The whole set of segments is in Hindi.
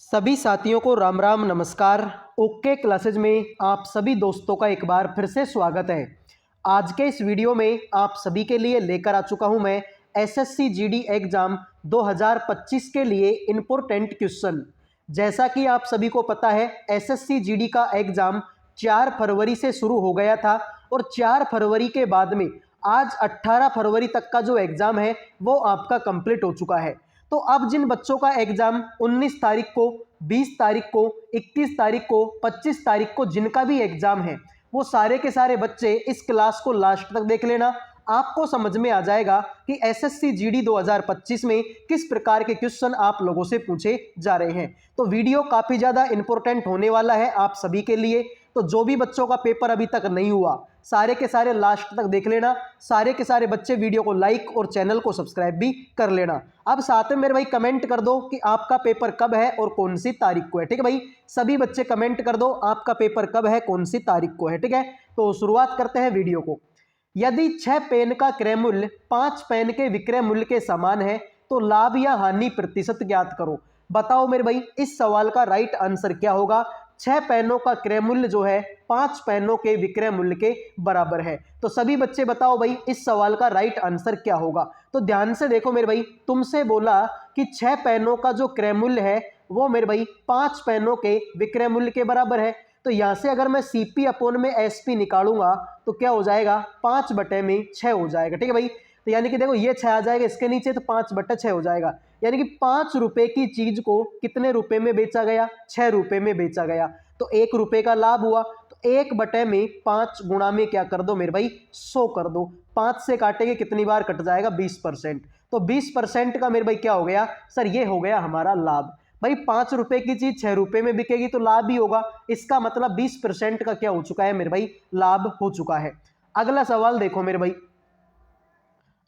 सभी साथियों को राम राम नमस्कार। ओके क्लासेज में आप सभी दोस्तों का एक बार फिर से स्वागत है। आज के इस वीडियो में आप सभी के लिए लेकर आ चुका हूं मैं एसएससी जीडी एग्जाम 2025 के लिए इम्पोर्टेंट क्वेश्चन। जैसा कि आप सभी को पता है एसएससी जीडी का एग्जाम 4 फरवरी से शुरू हो गया था और 4 फरवरी के बाद में आज 18 फरवरी तक का जो एग्जाम है वो आपका कंप्लीट हो चुका है। तो अब जिन बच्चों का एग्जाम 19 तारीख को, 20 तारीख को, 21 तारीख को, 25 तारीख को जिनका भी एग्जाम है वो सारे के सारे बच्चे इस क्लास को लास्ट तक देख लेना। आपको समझ में आ जाएगा कि एसएससी जीडी 2025 में किस प्रकार के क्वेश्चन आप लोगों से पूछे जा रहे हैं। तो वीडियो काफी ज्यादा इंपॉर्टेंट होने वाला है आप सभी के लिए। तो जो भी बच्चों का पेपर अभी तक नहीं हुआ सारे के सारे लास्ट तक देख लेना। सारे के सारे बच्चे वीडियो को लाइक और चैनल को सब्सक्राइब भी कर लेना। अब साथ में मेरे भाई कमेंट कर दो कि आपका पेपर कब है और कौन सी तारीख को है। ठीक है भाई, सभी बच्चे कमेंट कर दो आपका पेपर कब है, कौन सी तारीख को है। ठीक है, तो शुरुआत करते हैं वीडियो को। यदि 6 पेन का क्रय मूल्य 5 पेन के विक्रय मूल्य के समान है तो लाभ या हानि प्रतिशत ज्ञात करो। बताओ मेरे भाई इस सवाल का राइट आंसर क्या होगा। 6 पेनों का क्रय मूल्य जो है 5 पेनों के विक्रय मूल्य के बराबर है। तो सभी बच्चे बताओ भाई इस सवाल का राइट आंसर क्या होगा। तो ध्यान से देखो मेरे भाई, तुमसे बोला कि 6 पेनों का जो क्रय मूल्य है वो मेरे भाई 5 पेनों के विक्रय मूल्य के बराबर है। तो यहां से अगर मैं सीपी अपॉन में एसपी निकालूंगा तो क्या हो जाएगा, 5/6 हो जाएगा। ठीक है भाई, तो यानी कि देखो ये 6 आ जाएगा इसके नीचे तो 5/6 हो जाएगा। यानी कि 5 रुपए की चीज को कितने रुपए में बेचा गया, 6 रुपए में बेचा गया। तो 1 रुपए का लाभ हुआ। तो 1/5 गुणा में क्या कर दो मेरे भाई, 100 कर दो। 5 से काटेंगे कितनी बार कट जाएगा, 20%। तो 20% का मेरे भाई क्या हो गया सर, ये हो गया हमारा लाभ। भाई 5 रुपए की चीज 6 रुपए में बिकेगी तो लाभ ही होगा। इसका मतलब 20% का क्या हो चुका है मेरे भाई, लाभ हो चुका है। अगला सवाल देखो मेरे भाई,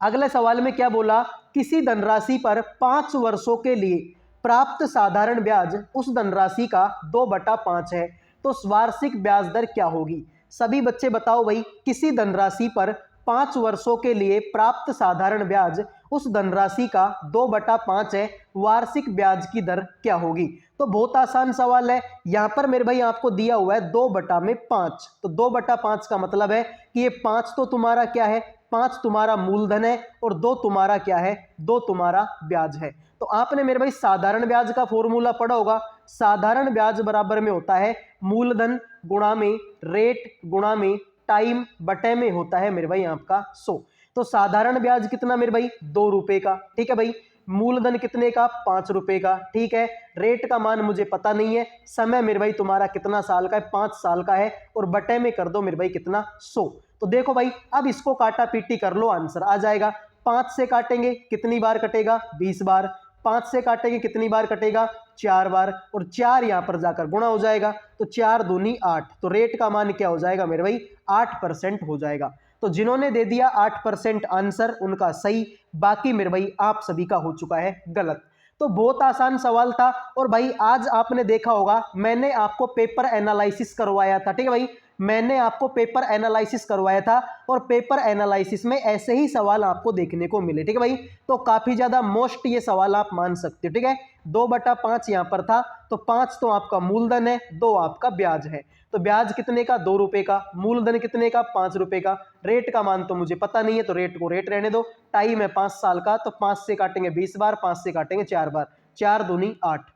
अगले सवाल में क्या बोला, किसी धनराशि पर 5 वर्षों के लिए प्राप्त साधारण ब्याज उस धनराशि का 2/5 है तो वार्षिक ब्याज दर क्या होगी। सभी बच्चे बताओ भाई किसी धनराशि पर 5 वर्षों के लिए प्राप्त साधारण ब्याज उस धनराशि का 2/5 है, वार्षिक ब्याज की दर क्या होगी। तो बहुत आसान सवाल है। यहां पर मेरे भाई आपको दिया हुआ है 2/5। तो 2/5 का मतलब है कि ये 5 तो तुम्हारा क्या है, 5 तुम्हारा मूलधन है और 2 तुम्हारा क्या है, 2 तुम्हारा ब्याज है। तो आपने मेरे भाई साधारण ब्याज का फॉर्मूला पढ़ा होगा। साधारण ब्याज बराबर में होता है मूलधन गुणा में रेट गुणा में टाइम बटे में होता है मेरे भाई आपका 100। तो साधारण ब्याज कितना मेरे भाई, 2 रुपए का। ठीक है भाई, मूलधन कितने का, 5 रुपए का। ठीक है, रेट का मान मुझे पता नहीं है। समय मेरे भाई तुम्हारा कितना साल का है, 5 साल का है और बटे में कर दो मेरे भाई कितना, 100। तो देखो भाई अब इसको काटा पीटी कर लो, आंसर आ जाएगा। 5 से काटेंगे कितनी बार कटेगा, 20 बार। 5 से काटेंगे कितनी बार कटेगा, 4 बार। और 4 यहां पर जाकर गुणा हो जाएगा तो 4 दूनी 8। तो रेट का मान क्या हो जाएगा मेरे भाई, 8% हो जाएगा। तो जिन्होंने दे दिया 8% आंसर उनका सही, बाकी मेरे भाई आप सभी का हो चुका है गलत। तो बहुत आसान सवाल था। और भाई आज आपने देखा होगा मैंने आपको पेपर एनालिसिस करवाया था। ठीक है भाई, मैंने आपको पेपर एनालिसिस करवाया था और पेपर एनालिसिस में ऐसे ही सवाल आपको देखने को मिले। ठीक है भाई, तो काफी ज्यादा मोस्ट ये सवाल आप मान सकते हो। ठीक है, 2/5 यहां पर था तो 5 तो आपका मूलधन है, 2 आपका ब्याज है। तो ब्याज कितने का, 2 रुपए का। मूलधन कितने का, 5 रुपए का। रेट का मान तो मुझे पता नहीं है तो रेट को रेट रहने दो। टाइम है 5 साल का तो 5 से काटेंगे 20 बार, 5 से काटेंगे 4 बार, 4 दूनी 8।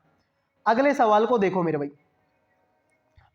अगले सवाल को देखो मेरे भाई,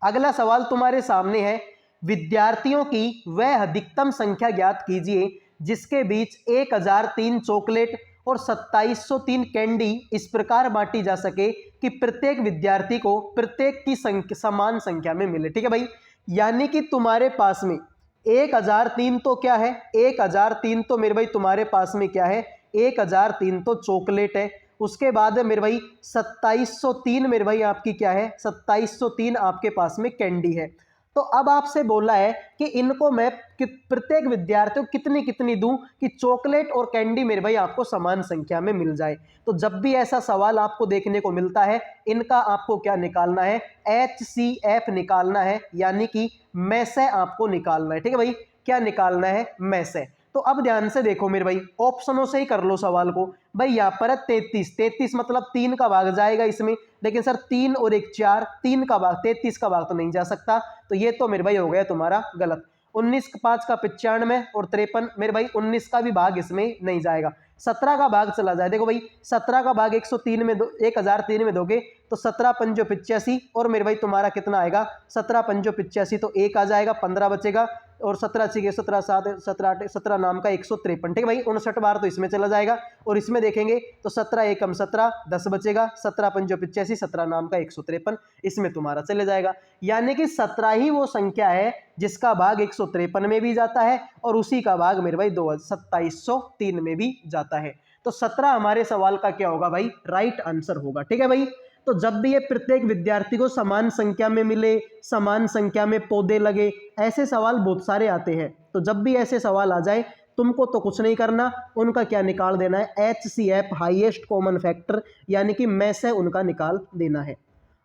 अगला सवाल तुम्हारे सामने है, विद्यार्थियों की वह अधिकतम संख्या ज्ञात कीजिए जिसके बीच 1003 चॉकलेट और 2703 कैंडी इस प्रकार बांटी जा सके कि प्रत्येक विद्यार्थी को प्रत्येक की समान संख्या में मिले। ठीक है भाई, यानी कि तुम्हारे पास में 1003 तो क्या है, 1003 तो मेरे भाई तुम्हारे पास में क्या है, 1003 तो चॉकलेट है। उसके बाद है मेरे भाई 2703 मेरे भाई आपकी क्या है, 2703 आपके पास में कैंडी है। तो अब आपसे बोला है कि इनको मैं प्रत्येक विद्यार्थी को कितनी कितनी दूं कि चॉकलेट और कैंडी मेरे भाई आपको समान संख्या में मिल जाए। तो जब भी ऐसा सवाल आपको देखने को मिलता है इनका आपको क्या निकालना है, HCF निकालना है, यानी कि में से आपको निकालना है। ठीक है भाई, क्या निकालना है, में से। तो अब ध्यान से देखो मेरे भाई, ऑप्शनों से ही कर लो सवाल को। भाई यहाँ पर है 33, 33 मतलब 3 का भाग जाएगा इसमें, लेकिन सर 3 और 1 4, 3 का भाग 33 का भाग तो नहीं जा सकता, तो ये तो मेरे भाई हो गया तुम्हारा गलत। 19 5 का 95 और 53 मेरे भाई 19 का भी भाग इसमें नहीं जाएगा। 17 का भाग चला जाए, देखो भाई 17 का भाग 103 में 1003 में दोगे तो 17 पंजो 85 और मेरे भाई तुम्हारा कितना आएगा, 17 पंजो 85 तो 1 आ जाएगा, 15 बचेगा और 17 6 17 7 17 8 17 नाम का 153, ठीक है भाई 59 बार तो इसमें चला जाएगा। और इसमें देखेंगे तो 17 एकम 17 10 बचेगा, 17 पंजो 85 17 नाम का 153 इसमें तुम्हारा चले जाएगा। यानी कि 17 ही वो संख्या है जिसका भाग 153 में भी जाता है और उसी का भाग मेरे भाई 2703 में भी जाता है। तो 17 हमारे सवाल का क्या होगा भाई, राइट आंसर होगा। ठीक है भाई, तो जब भी ये प्रत्येक विद्यार्थी को समान संख्या में मिले, समान संख्या में पौधे लगे, ऐसे सवाल बहुत सारे आते हैं। तो जब भी ऐसे सवाल आ जाए तुमको तो कुछ नहीं करना, उनका क्या निकाल देना है, HCF हाईएस्ट कॉमन फैक्टर यानी कि में से उनका निकाल देना है।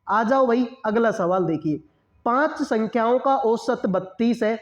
आ जाओ भाई अगला सवाल देखिए, 5 संख्याओं का औसत 32 है,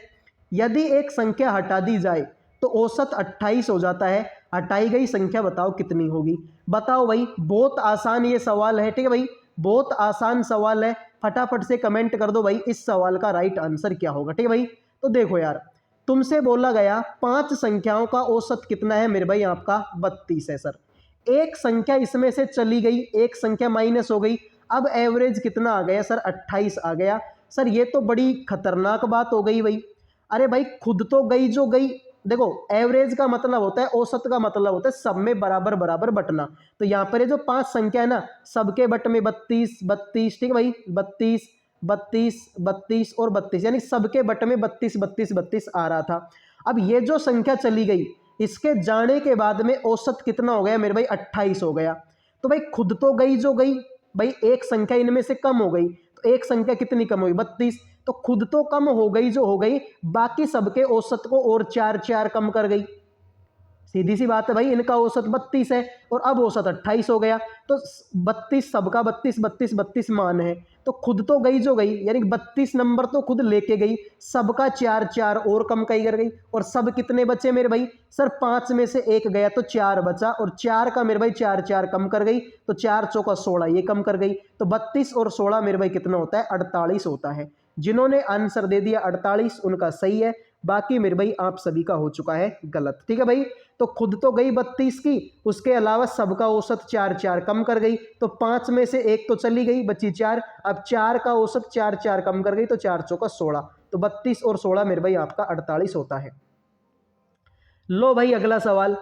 यदि एक संख्या हटा दी जाए तो औसत 28 हो जाता है, हटाई गई संख्या बताओ कितनी होगी। बताओ भाई, बहुत आसान ये सवाल है। ठीक है भाई, बहुत आसान सवाल है, फटाफट से कमेंट कर दो भाई इस सवाल का राइट आंसर क्या होगा। ठीक है भाई, तो देखो यार, तुमसे बोला गया 5 संख्याओं का औसत कितना है मेरे भाई, आपका 32 है सर। एक संख्या इसमें से चली गई, एक संख्या माइनस हो गई, अब एवरेज कितना आ गया सर, 28 आ गया। सर ये तो बड़ी खतरनाक बात हो गई भाई। अरे भाई खुद तो गई जो गई, देखो एवरेज का मतलब होता है, औसत का मतलब होता है सब में बराबर बराबर बटना। तो यहाँ पर ये जो 5 संख्या है ना, सबके बट में 32 32, ठीक है भाई 32 32 32 और 32, यानी सबके बट में 32 32 32 आ रहा था। अब ये जो संख्या चली गई, इसके जाने के बाद में औसत कितना हो गया मेरे भाई, 28 हो गया। तो भाई खुद तो गई जो गई, भाई एक संख्या इनमें से कम हो गई, तो एक संख्या कितनी कम हुई, 32, तो खुद तो कम हो गई जो हो गई, बाकी सबके औसत को और 4 4 कम कर गई। सीधी सी बात है भाई, इनका औसत 32 है और अब औसत 28 हो गया, तो 32 सबका 32 32 32 मान है, तो खुद तो गई जो गई, यानी 32 नंबर तो खुद लेके गई, सबका 4 4 और कम कई कर गई। और सब कितने बचे मेरे भाई, सर 5 में से 1 गया तो 4 बचा, और 4 का मेरे भाई 4 4 कम कर गई, तो 4 चौका 16 ये कम कर गई, तो 32 और 16 मेरे भाई कितना होता है, 48 होता है। जिन्होंने आंसर दे दिया 48 उनका सही है, बाकी मेरे भाई आप सभी का हो चुका है गलत। ठीक है भाई, तो खुद तो गई 32 की, उसके अलावा सबका औसत 4 4 कम कर गई, तो 5 में से 1 तो चली गई, बची 4, अब 4 का औसत 4 4 कम कर गई, तो 4 चौका 16, तो 32 और 16 मेरे भाई आपका 48 होता है। लो भाई अगला सवाल,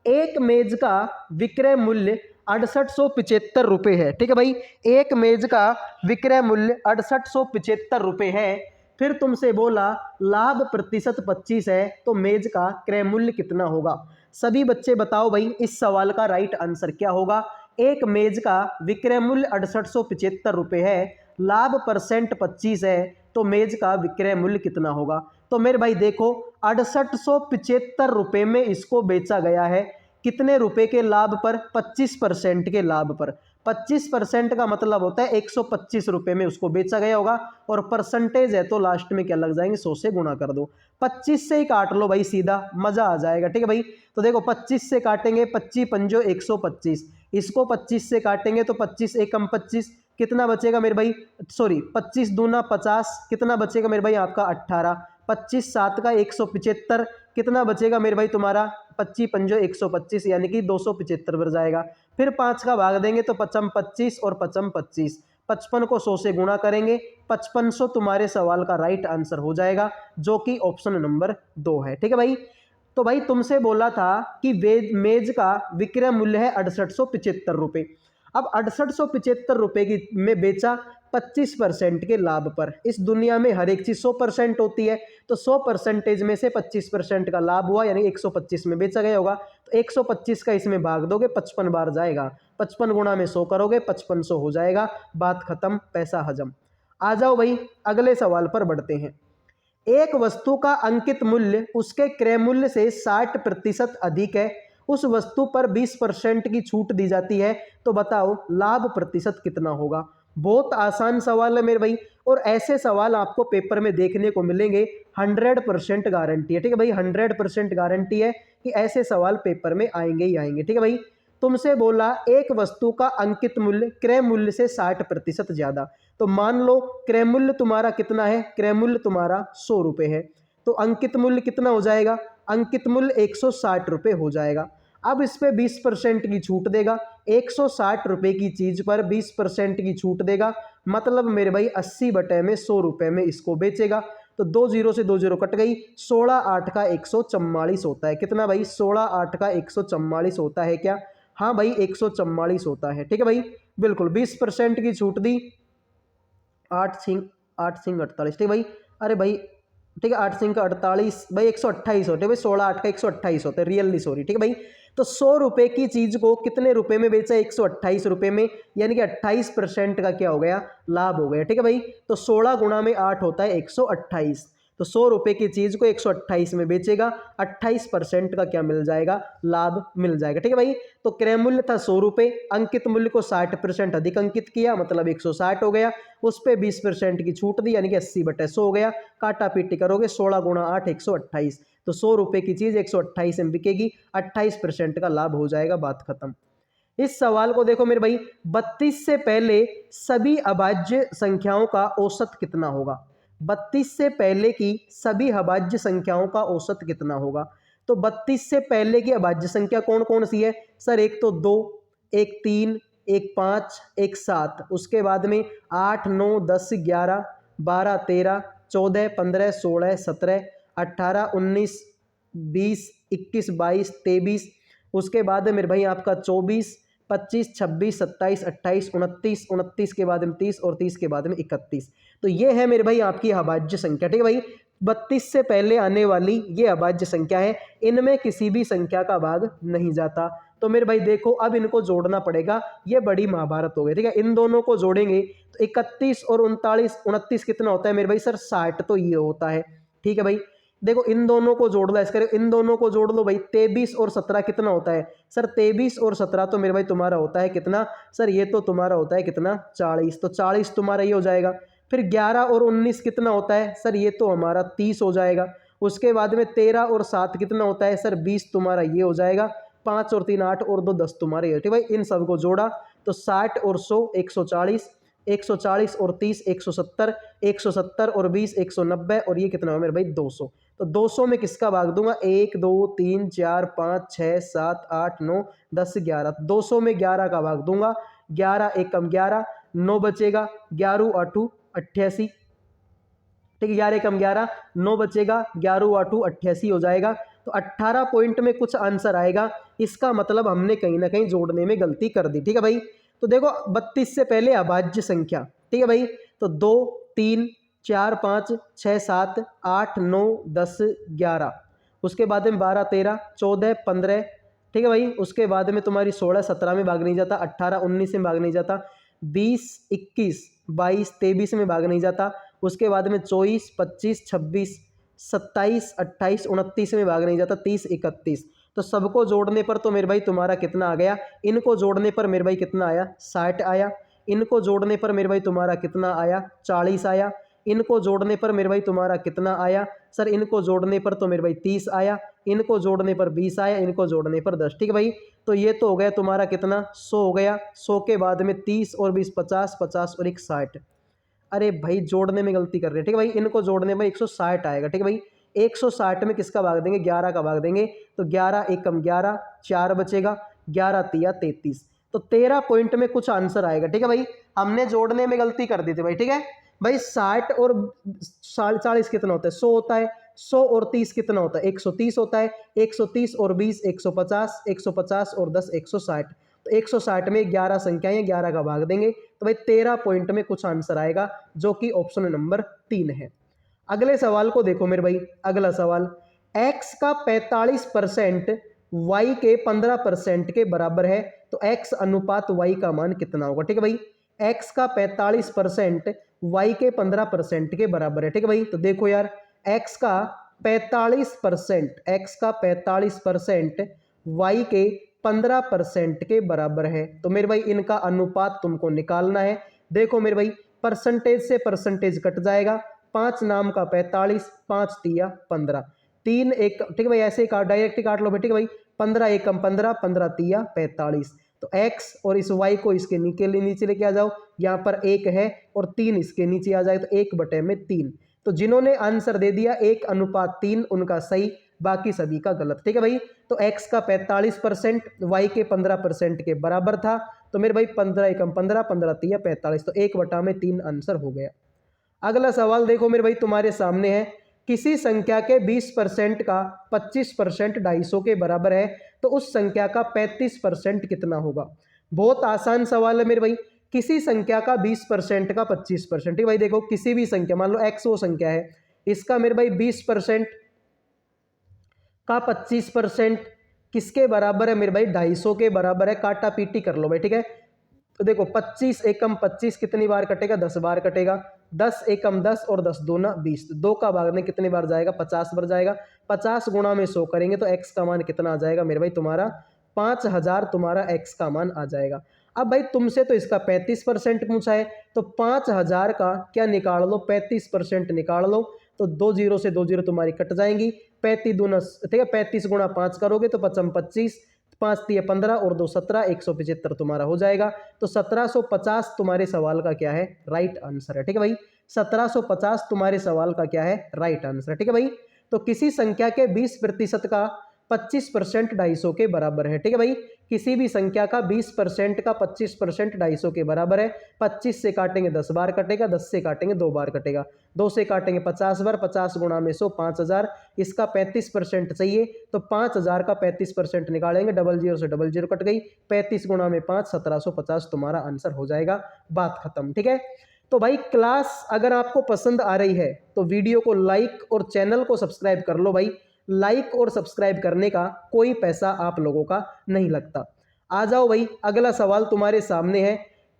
एक मेज का विक्रय मूल्य 6875 रुपये है। ठीक है भाई, एक मेज का विक्रय मूल्य 6875 रुपये है। फिर तुमसे बोला लाभ प्रतिशत 25 है, तो मेज का क्रय मूल्य कितना होगा। सभी बच्चे बताओ भाई इस सवाल का राइट आंसर क्या होगा। एक मेज का विक्रय मूल्य 6875 रुपये है, लाभ परसेंट 25 है, तो मेज का विक्रय मूल्य कितना होगा। तो मेरे भाई देखो, 6875 रुपये में इसको बेचा गया है, कितने रुपए के लाभ पर, 25% के लाभ पर। 25% का मतलब होता है 125 रुपये में उसको बेचा गया होगा, और परसेंटेज है तो लास्ट में क्या लग जाएंगे, 100 से गुणा कर दो, 25 से ही काट लो भाई, सीधा मजा आ जाएगा। ठीक है भाई, तो देखो 25 से काटेंगे, 25 पंजो 125, इसको 25 से काटेंगे तो 25 एकम 25, कितना बचेगा मेरे भाई, सॉरी 25 दूना 50, कितना बचेगा मेरे भाई आपका 18, 25 7 का 175, कितना बचेगा मेरे भाई तुम्हारा 25 पंजो 125, यानी कि 275 बच जाएगा। फिर 5 का भाग देंगे तो 55 25 और 55 25, 55 को 100 से गुणा करेंगे, 5500 तुम्हारे सवाल का राइट आंसर हो जाएगा, जो कि ऑप्शन नंबर 2 है। ठीक है भाई, तो भाई तुमसे बोला था कि मेज का विक्रय मूल्य है 6875 रुपये। अब 6875 रुपये की में बेचा 25% के लाभ पर। इस दुनिया में हर एक चीज़ 100% होती है, तो 100% में से 25% का लाभ हुआ, यानी 125 में बेचा गया होगा, तो 125 का इसमें भाग दोगे 55 बार जाएगा, 55 गुणा में 100 करोगे 5500 हो जाएगा, बात खत्म, पैसा हजम। आ जाओ भाई अगले सवाल पर बढ़ते हैं। एक वस्तु का अंकित मूल्य उसके क्रय मूल्य से 60% अधिक है, उस वस्तु पर 20% की छूट दी जाती है, तो बताओ लाभ प्रतिशत कितना होगा। बहुत आसान सवाल है मेरे भाई, और ऐसे सवाल आपको पेपर में देखने को मिलेंगे, 100% गारंटी है, ठीक है भाई, 100% गारंटी है कि ऐसे सवाल पेपर में आएंगे ही आएंगे, ठीक है भाई। तुमसे बोला एक वस्तु का अंकित मूल्य क्रय मूल्य से 60% ज्यादा, तो मान लो क्रय मूल्य तुम्हारा कितना है, क्रय मूल्य तुम्हारा 100 रुपये है, तो अंकित मूल्य कितना हो जाएगा, अंकित मूल्य 160 रुपये हो जाएगा। अब इस पे 20% की छूट देगा, 160 रुपये की चीज पर 20% की छूट देगा, मतलब मेरे भाई 80 में 100 रुपये में इसको बेचेगा। तो 2 जीरो से 2 जीरो कट गई, 16 8 का 144 होता है, कितना भाई, 16 8 का 144 होता है क्या, हाँ भाई 144 होता है, ठीक है भाई, बिल्कुल 20% की छूट दी, 8 सिंह 48, ठीक है भाई, अरे भाई ठीक है, 8 सिंह का 48 भाई 128 होते भाई, 16 8 का 128 होते हैं, रियली सॉरी, ठीक है भाई। तो 100 रुपये की चीज को कितने रुपए में बेचा, 128 रुपये में, यानी कि 28% का क्या हो गया, लाभ हो गया, ठीक है भाई। तो 16 गुणा में 8 होता है 128, तो 100 रुपये की चीज को 128 में बेचेगा, 28% का क्या मिल जाएगा, लाभ मिल जाएगा, ठीक है भाई। तो क्रय मूल्य था 100 रुपये, अंकित मूल्य को 60% अधिक अंकित किया, मतलब 160 हो गया, उस पर 20% की छूट दी, यानी कि 80/100 हो गया, काटा पीटी करोगे 16 गुणा 8 128, तो 100 रुपये की चीज 128 में बिकेगी, 28% का लाभ हो जाएगा, बात खत्म। इस सवाल को देखो मेरे भाई, 32 से पहले सभी अभाज्य संख्याओं का औसत कितना होगा, 32 से पहले की सभी अभाज्य संख्याओं का औसत कितना होगा। तो 32 से पहले की अभाज्य संख्या कौन कौन सी है सर, एक तो 2, एक 3, एक 5, एक 7, उसके बाद में 8 9 10 11 12 13 14 15 16 17 18 19 20 21 22 23, उसके बाद मेरे भाई आपका 24 25 26 27 28 29 29 के बाद में 30 और 30 के बाद में 31। तो ये है मेरे भाई आपकी अभाज्य संख्या, ठीक है भाई, 32 से पहले आने वाली ये अभाज्य संख्या है, इनमें किसी भी संख्या का भाग नहीं जाता। तो मेरे भाई देखो अब इनको जोड़ना पड़ेगा, ये बड़ी महाभारत हो गई, ठीक है, इन दोनों को जोड़ेंगे तो 31 और 39 29 कितना होता है मेरे भाई सर, 60, तो ये होता है, ठीक है भाई। देखो इन दोनों को जोड़ लो, इसके इन दोनों को जोड़ लो भाई, 23 और 17 कितना होता है सर, 23 और 17 तो मेरे भाई तुम्हारा होता है कितना सर, ये तो तुम्हारा होता है कितना 40, तो 40 तुम्हारा ये हो जाएगा। फिर 11 और 19 कितना होता है सर, ये तो हमारा 30 हो जाएगा। उसके बाद में 13 और 7 कितना होता है सर, 20 तुम्हारा ये हो जाएगा। 5 और 3 8 और 2 10 तुम्हारे, ठीक है भाई, इन सबको जोड़ा तो 60 और 100 140, 140 और 30 170, 170 और 20 190, और ये कितना हो मेरे भाई 200। तो 200 में किसका भाग दूंगा, 1 2 3 4 5 6 7 8 9 10 11, 200 में 11 का भाग दूंगा, 11 1 कम 11, 9 बचेगा, 11 8 88, ठीक है, 11 कम 11 9 बचेगा, 11 8 88 हो जाएगा। तो 18 पॉइंट में कुछ आंसर आएगा, इसका मतलब हमने कहीं ना कहीं जोड़ने में गलती कर दी, ठीक है भाई। तो देखो 32 से पहले अभाज्य संख्या, ठीक है भाई, तो 2 3 4 5 6 7 8 9 10 11, उसके बाद में 12 13 14 15, ठीक है भाई, उसके बाद में तुम्हारी 16 17 में भाग नहीं जाता, 18 19 में भाग नहीं जाता, 20 21 22 23 में भाग नहीं जाता, उसके बाद में 24 25 26 27 28 29 में भाग नहीं जाता, 30 31। तो सबको जोड़ने पर तो मेरे भाई तुम्हारा कितना आ गया, इनको जोड़ने पर मेरे भाई कितना आया 60 आया, इनको जोड़ने पर मेरे भाई तुम्हारा कितना आया 40 आया, इनको जोड़ने पर मेरे भाई तुम्हारा कितना आया सर, इनको जोड़ने पर तो मेरे भाई 30 आया, इनको जोड़ने पर 20 आया, इनको जोड़ने पर 10, ठीक है भाई। तो ये तो हो गया तुम्हारा कितना 100 हो गया, 100 के बाद में 30 और 20 50 50 और 1 60, अरे भाई जोड़ने में गलती कर रहे हैं, ठीक है भाई, इनको जोड़ने में 160 आएगा, ठीक है भाई, 160 में किसका भाग देंगे, 11 का भाग देंगे, तो 11 1 कम 11 4 बचेगा, 11 3 33, तो 13 पॉइंट में कुछ आंसर आएगा, ठीक है भाई, हमने जोड़ने में गलती कर दी थी भाई, ठीक है भाई। 60 और 40 कितना होता है 100 होता है, 100 और 30 कितना होता है 130 होता है, 130 और 20 150, 150 और 10 160, तो 160 में 11 संख्याएं 11 का भाग देंगे, तो भाई 13 पॉइंट में कुछ आंसर आएगा, जो कि ऑप्शन नंबर 3 है। अगले सवाल को देखो मेरे भाई, अगला सवाल, x का 45% y के 15% के बराबर है, तो x अनुपात y का मान कितना होगा, ठीक है भाई, x का 45% y के 15% के बराबर है, ठीक है भाई। तो देखो यार x का 45%, x का 45% y के 15% के बराबर है, तो मेरे भाई इनका अनुपात तुमको निकालना है। देखो मेरे भाई परसेंटेज से परसेंटेज कट जाएगा, 5 नाम का 45, 5 तिया 15, 3 एक, ठीक है भाई, ऐसे ही काट, डायरेक्ट काट लो भाई, ठीक है भाई, 15 एकम 15, 15 तिया 45। तो x और इस y को इसके नीचे लेके आ जाओ, यहाँ पर 1 है और 3 इसके नीचे आ जाए, तो 1/3। तो जिन्होंने आंसर दे दिया 1:3 उनका सही, बाकी सभी का गलत, ठीक है भाई। तो x का 45% y के 15% के बराबर था, तो मेरे भाई 15 एकम 15, 15 तिया 45, तो 1/3 आंसर हो गया। अगला सवाल देखो मेरे भाई तुम्हारे सामने है, किसी संख्या के 20% का 25% 250 के बराबर है, तो उस संख्या का 35% कितना होगा। बहुत आसान सवाल है मेरे भाई, किसी संख्या का 20% का 25%, ठीक है भाई। देखो किसी भी संख्या, मान लो x वो संख्या है, इसका मेरे भाई 20% का 25% किसके बराबर है मेरे भाई, 250 के बराबर है। काटा पीटी कर लो भाई, ठीक है। तो देखो 25 एकम 25 कितनी बार कटेगा, 10 बार कटेगा, 10 एकम 10 और 10 दूना 20, तो 2 का भाग में कितनी बार जाएगा, 50 बार जाएगा। 50 गुणा में 100 करेंगे तो x का मान कितना आ जाएगा मेरे भाई, तुम्हारा 5000 तुम्हारा x का मान आ जाएगा। अब भाई तुमसे तो इसका 35% पूछा है, तो 5000 का क्या निकाल लो, 35% निकाल लो, तो 2 जीरो से 2 जीरो तुम्हारी कट जाएंगी, 35 दूना, ठीक है, 35 गुणा 5 करोगे तो 55 25, 5 तिया 15 और 2 17, 175 तुम्हारा हो जाएगा। तो 1750 तुम्हारे सवाल का क्या है, राइट आंसर है, ठीक है भाई। 1750 तुम्हारे सवाल का क्या है, राइट आंसर है, ठीक है भाई। तो किसी संख्या के 20% का 25% 250 के बराबर है, ठीक है भाई। किसी भी संख्या का 20% का 25% 250 के बराबर है। 25 से काटेंगे 10 बार कटेगा, 10 से काटेंगे 2 बार कटेगा, 2 से काटेंगे 50 बार, 50 गुणा में 100, 5000। इसका 35% चाहिए, तो 5000 का 35% निकालेंगे, डबल जीरो से डबल जीरो कट गई, 35 गुणा में 5, 1750 तुम्हारा आंसर हो जाएगा, बात खत्म, ठीक है। तो भाई क्लास अगर आपको पसंद आ रही है तो वीडियो को लाइक और चैनल को सब्सक्राइब कर लो भाई। लाइक और सब्सक्राइब करने का कोई पैसा आप लोगों का नहीं लगता। आ जाओ भाई, अगला सवाल तुम्हारे सामने है,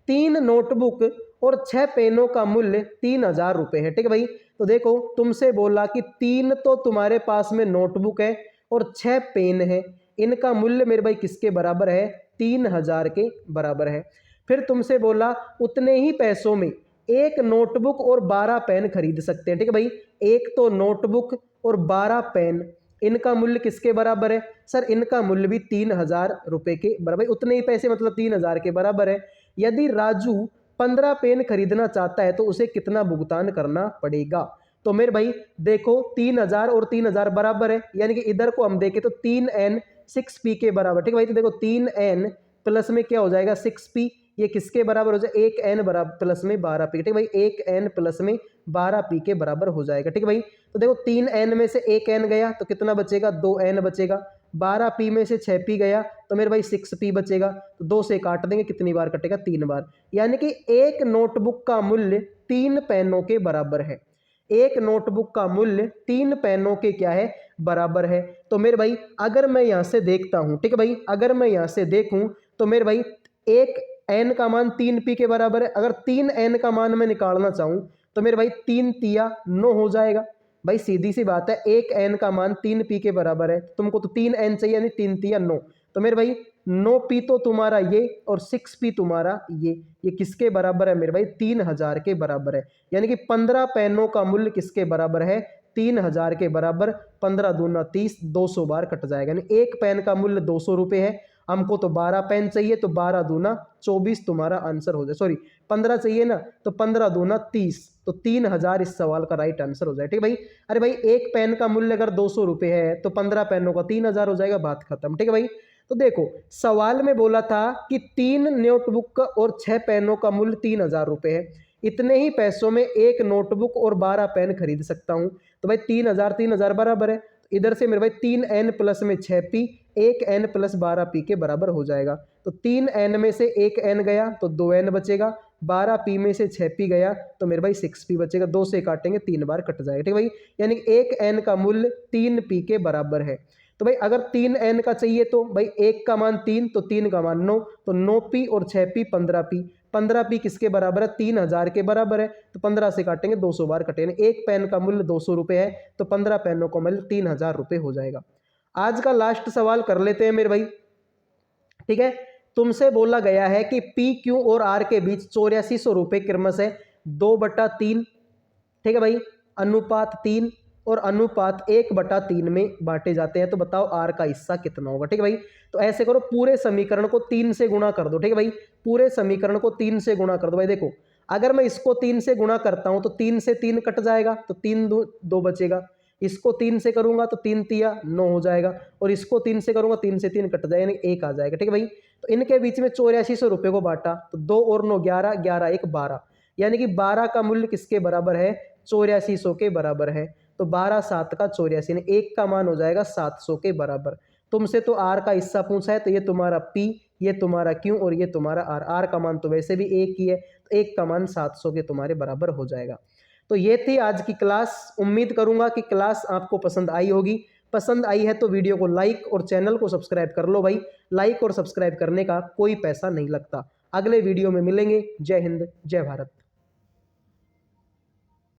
3 नोटबुक और 6 पेनों का मूल्य 3000 रुपये है, ठीक है भाई। तो देखो तुमसे बोला कि 3 तो तुम्हारे पास में नोटबुक है और 6 पेन है, इनका मूल्य मेरे भाई किसके बराबर है, 3000 के बराबर है। फिर तुमसे बोला उतने ही पैसों में एक नोटबुक और 12 पेन खरीद सकते हैं, ठीक है भाई। एक तो नोटबुक और 12 पेन, इनका मूल्य किसके बराबर है, सर इनका मूल्य भी 3000 रुपये के बराबर। उतने ही पैसे मतलब 3000 के बराबर है। यदि राजू 15 पेन खरीदना चाहता है तो उसे कितना भुगतान करना पड़ेगा। तो मेरे भाई देखो 3000 और 3000 बराबर है, यानी कि इधर को हम देखें तो 3n 6p के बराबर, ठीक है भाई। तो देखो 3n प्लस में क्या हो जाएगा 6p, ये किसके बराबर हो जाए, 1n बराबर प्लस में 12p, ठीक है भाई। 1n प्लस में 12p के बराबर हो जाएगा, ठीक है भाई। तो देखो 3n में से 1n गया तो कितना बचेगा, 2n बचेगा। 12p में से 6p गया तो मेरे भाई 6p बचेगा, तो 2 से काट देंगे, कितनी बार कटेगा, 3 बार। यानी कि एक नोटबुक का मूल्य 3 पेनों के बराबर है। एक नोटबुक का मूल्य 3 पेनों के क्या है, बराबर है। तो मेरे भाई अगर मैं यहाँ से देखता हूँ, ठीक है भाई, अगर मैं यहाँ से देखूँ तो मेरे भाई एक n का मान 3p के बराबर है। अगर 3n का मान मैं निकालना चाहूँ तो मेरे भाई 3 तिया 9 हो जाएगा। भाई सीधी सी बात है, एक n का मान 3p के बराबर है, तुमको तो 3n चाहिए, यानी 3 तिया 9। तो मेरे भाई 9p तो तुम्हारा ये और 6p तुम्हारा ये किसके बराबर है मेरे भाई, 3000 के बराबर है। यानी कि 15 पेनों का मूल्य किसके बराबर है, 3000 के बराबर। 15 दूना 30, 200 बार कट जाएगा, यानी एक पेन का मूल्य 200 रुपये है। हमको तो 12 पेन चाहिए, तो 12 दूना 24 तुम्हारा आंसर हो जाए, सॉरी 15 चाहिए ना, तो 15 दूना 30, तो 3000 इस सवाल का राइट आंसर हो जाए, ठीक है भाई। अरे भाई एक पेन का मूल्य अगर 200 रुपये है तो 15 पेनों का 3000 हो जाएगा, बात खत्म, ठीक है भाई। तो देखो सवाल में बोला था कि 3 नोटबुक और 6 पेनों का मूल्य 3000 रुपये है, इतने ही पैसों में एक नोटबुक और 12 पेन खरीद सकता हूँ। तो भाई 3000 बराबर है, इधर से मेरे भाई 3n प्लस में 6p, 1n प्लस 12p के बराबर हो जाएगा। तो 3n में से 1n गया तो 2n बचेगा, 12p में से 6p गया तो मेरे भाई 6p बचेगा, 2 से काटेंगे 3 बार कट जाएगा, ठीक है भाई। यानी 1n का मूल्य 3p के बराबर है। तो भाई अगर 3n का चाहिए तो भाई 1 का मान 3 तो 3 का मान 9, तो 9p और 6p 15p। 15p किसके बराबर है, 3000 के बराबर है, तो 15 से काटेंगे 200 बार कटेंगे। एक पेन का मूल्य 200 रुपये है, तो 15 पेनों का मूल्य 3000 रुपये हो जाएगा। आज का लास्ट सवाल कर लेते हैं मेरे भाई, ठीक है। तुमसे बोला गया है कि पी क्यू और आर के बीच 8400 रुपये क्रमश है, 2/3, ठीक है भाई, अनुपात 3 और अनुपात 1/3 में बांटे जाते हैं। तो बताओ आर का हिस्सा कितना होगा। ठीक है भाई, तो ऐसे करो, पूरे समीकरण को 3 से गुणा कर दो। ठीक है भाई, पूरे समीकरण को 3 से गुणा कर दो। भाई देखो, अगर मैं इसको 3 से गुणा करता हूं तो 3 से 3 कट जाएगा, तो 3 2 बचेगा। इसको 3 से करूंगा तो 3 तिया 9 हो जाएगा, और इसको 3 से करूंगा 3 से 3 कट जाएगा, यानी 1 आ जाएगा। ठीक है भाई, तो इनके बीच में 8400 रुपये को बांटा, तो 2 और 9 11, 11 1 12, यानी कि 12 का मूल्य किसके बराबर है, 8400 के बराबर है। तो 12 7 का 84, यानी 1 का मान हो जाएगा 700 के बराबर। तुमसे तो आर का हिस्सा पूछा है, तो ये तुम्हारा पी, ये तुम्हारा क्यू और ये तुम्हारा आर। आर का मान तो वैसे भी 1 ही है, तो 1 का मान 700 के तुम्हारे बराबर हो जाएगा। तो ये थी आज की क्लास। उम्मीद करूंगा कि क्लास आपको पसंद आई होगी। पसंद आई है तो वीडियो को लाइक और चैनल को सब्सक्राइब कर लो भाई। लाइक और सब्सक्राइब करने का कोई पैसा नहीं लगता। अगले वीडियो में मिलेंगे। जय हिंद, जय भारत।